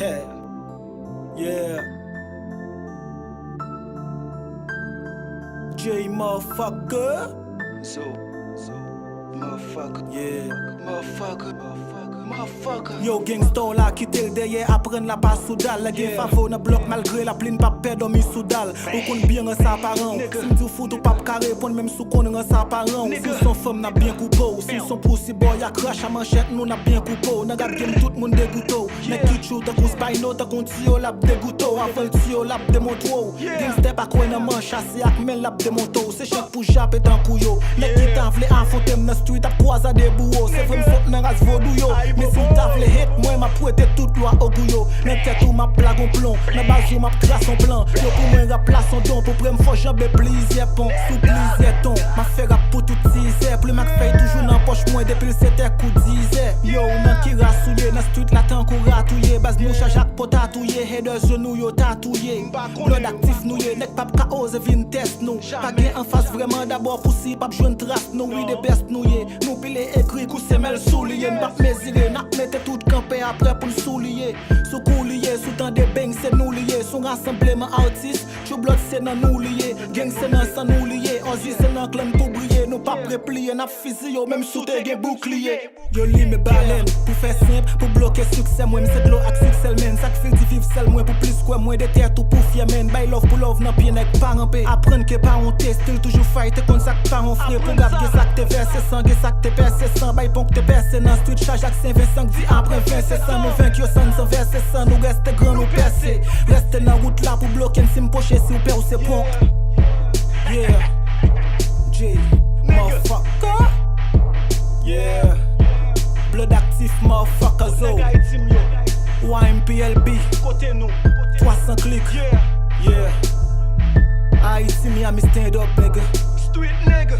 Yeah. Yeah. J motherfucker. So, motherfucker. Yeah. Motherfucker. Yo gangsta la ki tel deye apren la pa soudal. La gen favo nan blok malgré la plin pa pè domi soudal. Ou kon bien an sa paran. Sim di fout ou pap kare pon même sou kon an sa paran. Si son femme n'a bien coupo. Si son poussi boy a crash a manchette nous n'a bien coupo. Nan gap game tout moun degouto. Nek ki chou ta kon spino ta kon tiyo lap degouto. Aval tiyo lap demontro. Gangster pa kwen nan manche asi ak men lap demonto. Se chak pou jap et an kouyo. Nek ki tan vle afontem nan street ap croisa de bouo. Se vrem fot nan ras vodou yo. Mais si t'as vle hit, moi m'a prêté toute loi au gouyo. Nan tête ou m'a plague en plomb, nan bazou m'a trace en plan. Yo pour moi rap place en don, pour prendre faut jambe plaisir pont, sous plaisir ton. M'a fait rap pour tout teaser, plus m'a fait toujours dans poche moi depuis c'était coup disait. Yo nan ki rasouye, nan street la tan kou ratouye, base mouche à Jacques potatouye, header genou yo tatouye. Blood actif nouye, nek pap ka ose vin test nou. Pas gen en face vraiment d'abord pour si pap joine trace nous, oui de best nouye. Nous pile écrit kou semel soulier, m'bap mesire. N'a mette tout campé après pour le soulier. Sous coulier, sous temps de bang c'est nous lié. Son rassemblement artiste, chou bloc c'est nan nous lié. Gang c'est nan sans nous lié. Ozzy c'est nan clan pour briller. Nous pas préplier, n'a fusil yo même sous te gen bouclier. Yo li me baleine, pour faire simple, pour bloquer succès. Moi c'est de l'eau ak succès men. Ça fait di vivre seul moi pour plus quoi. Moi de terre tout pour fier men. By love pour love nan pied nek pas rampé. Apprendre que pas on test, still toujours fight kon sak pas on frère. Pour garder ça que te verser sans, que ça que te percer sans. By pon que te percer nan street charge ak Saint-Vincent dit après 20 c'est ça. Nous vaincu sans verser sans. Nous reste grand nous percer. Reste dans route là pour bloquer si m'pocher si ou perd ou c'est pont. Yeah. J motherfucker. Yeah. Blood actif motherfucker zo. YMPLB. 300 clics. Yeah. Ici Miami stand up nigga. Street nigga.